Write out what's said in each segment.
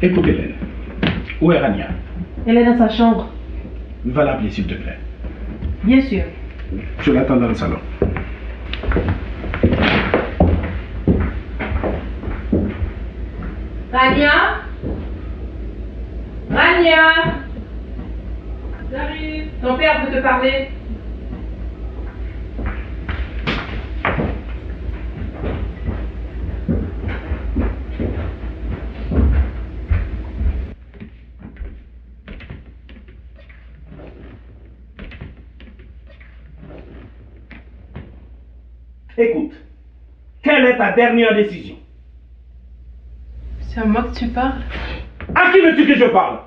Écoute Hélène, où est Rania? Elle est dans sa chambre. Va l'appeler s'il te plaît. Bien sûr. Je l'attends dans le salon. Rania? Rania? J'arrive. Ton père veut te parler. Écoute, quelle est ta dernière décision? C'est à moi que tu parles? À qui veux-tu que je parle?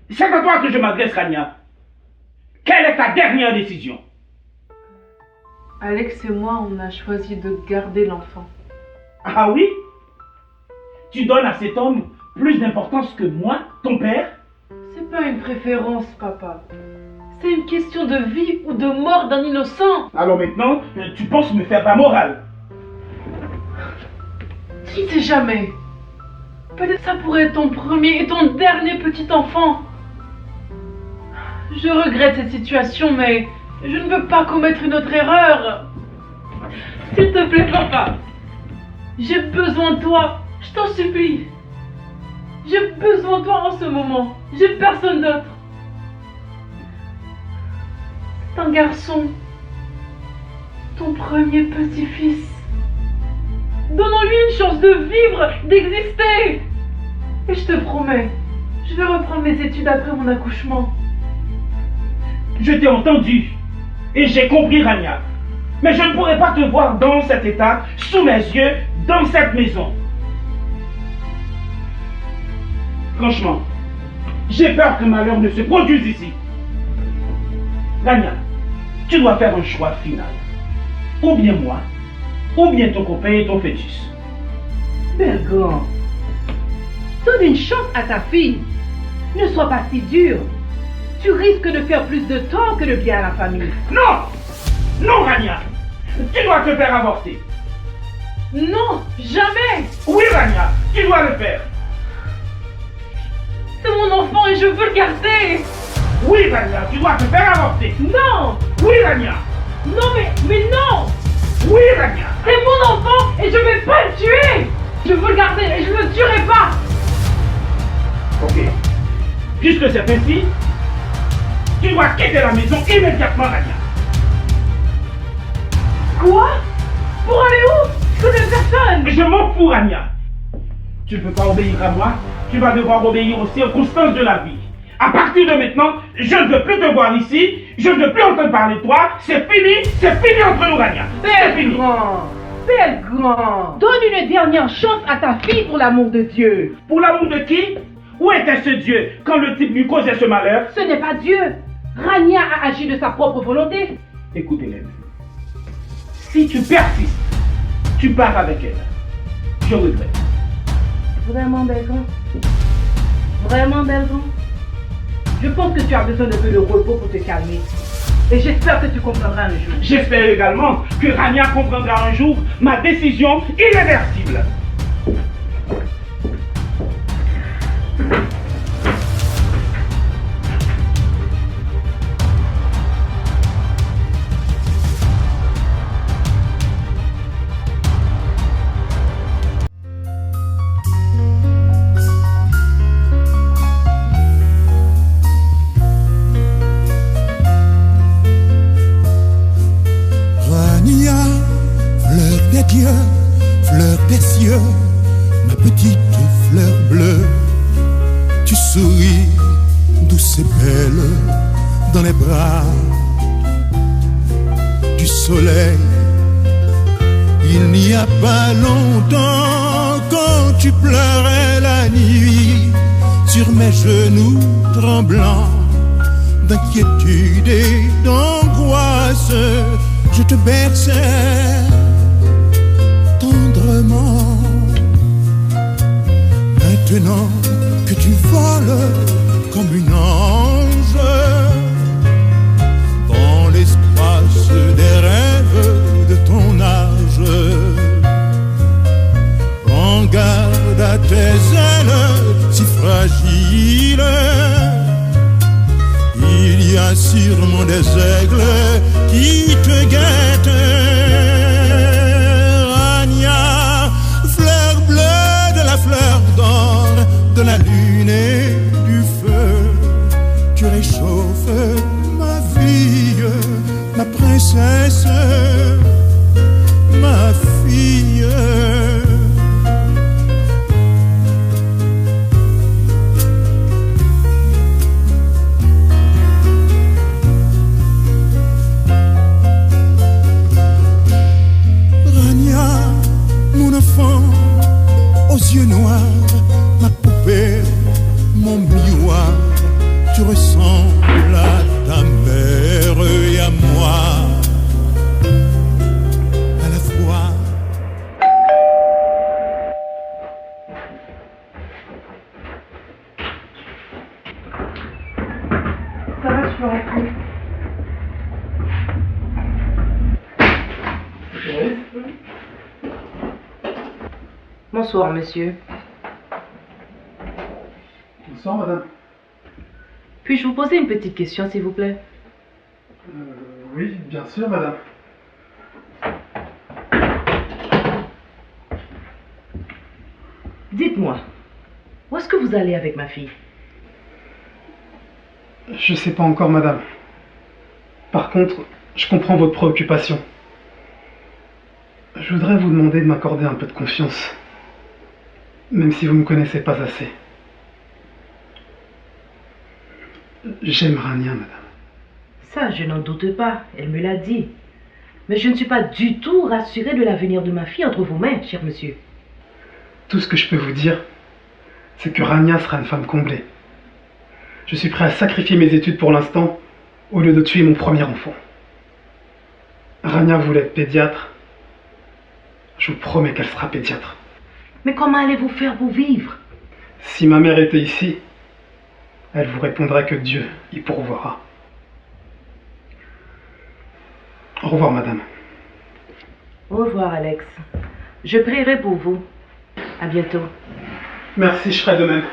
C'est à toi que je m'adresse, Rania. Quelle est ta dernière décision? Alex et moi, on a choisi de garder l'enfant. Ah oui? Tu donnes à cet homme plus d'importance que moi, ton père? C'est pas une préférence, papa. C'est une question de vie ou de mort d'un innocent. Alors maintenant, tu penses me faire la morale? Qui sait jamais? Peut-être ça pourrait être ton premier et ton dernier petit enfant. Je regrette cette situation, mais je ne veux pas commettre une autre erreur. S'il te plaît, papa. J'ai besoin de toi. Je t'en supplie. J'ai besoin de toi en ce moment. J'ai personne d'autre. C'est un garçon. Ton premier petit-fils. Donnons-lui une chance de vivre, d'exister. Et je te promets, je vais reprendre mes études après mon accouchement. Je t'ai entendu et j'ai compris, Rania. Mais je ne pourrais pas te voir dans cet état, sous mes yeux, dans cette maison. Franchement, j'ai peur que malheur ne se produise ici. Rania, tu dois faire un choix final. Ou bien moi, ou bien ton copain et ton fœtus. Bergon, donne une chance à ta fille. Ne sois pas si dur. Tu risques de faire plus de tort que de bien à la famille. Non! Non, Rania! Tu dois te faire avorter. Non, jamais! Oui, Rania, tu dois le faire. C'est mon enfant et je veux le garder! Oui, Rania, tu dois te faire avorter. Non! Oui, Rania. Non, mais non! Oui, Rania. C'est mon enfant et je vais pas le tuer! Je veux le garder et je ne le tuerai pas! Ok. Puisque c'est ainsi, tu dois quitter la maison immédiatement, Rania. Quoi? Pour aller où? Je connais personne! Je m'en fous, Rania. Tu ne peux pas obéir à moi, tu vas devoir obéir aux circonstances de la vie. À partir de maintenant, je ne veux plus te voir ici, je ne veux plus entendre parler de toi, c'est fini entre nous, Rania. C'est fini. Bergon, donne une dernière chance à ta fille pour l'amour de Dieu. Pour l'amour de qui? Où était ce Dieu quand le type lui causait ce malheur? Ce n'est pas Dieu. Rania a agi de sa propre volonté. Écoute, Hélène, si tu persistes, tu pars avec elle. Je regrette. Vraiment, Bergon? Vraiment, Bergon? Je pense que tu as besoin d'un peu de repos pour te calmer. Et j'espère que tu comprendras un jour. J'espère également que Rania comprendra un jour ma décision irréversible. Fleur des cieux, ma petite fleur bleue, tu souris douce et belle dans les bras du soleil. Il n'y a pas longtemps, quand tu pleurais la nuit sur mes genoux tremblants d'inquiétude et d'angoisse, je te berçais tendrement. Maintenant que tu voles comme une ange dans l'espace des rêves de ton âge, prends garde à tes ailes si frêles vois sûrement des aigles qui te guettent. Rania, fleur bleue de la fleur d'or, de la lune et du feu, tu réchauffes ma vie, ma princesse, ma fille. Mon enfant aux yeux noirs, ma poupée, mon miroir, tu ressembles à ta mère et à moi à la fois. Ça va, je peux rentrer. Bonsoir, monsieur. Bonsoir, madame. Puis-je vous poser une petite question, s'il vous plaît? Oui, bien sûr, madame. Dites-moi, où est-ce que vous allez avec ma fille? Je sais pas encore, madame. Par contre, je comprends votre préoccupation. Je voudrais vous demander de m'accorder un peu de confiance, même si vous ne me connaissez pas assez. J'aime Rania, madame. Ça, je n'en doute pas, elle me l'a dit. Mais je ne suis pas du tout rassurée de l'avenir de ma fille entre vos mains, cher monsieur. Tout ce que je peux vous dire, c'est que Rania sera une femme comblée. Je suis prêt à sacrifier mes études pour l'instant, au lieu de tuer mon premier enfant. Rania voulait être pédiatre. Je vous promets qu'elle sera pédiatre. Mais comment allez-vous faire pour vivre? Si ma mère était ici, elle vous répondrait que Dieu y pourvoira. Au revoir, madame. Au revoir, Alex. Je prierai pour vous. À bientôt. Merci, je ferai de même.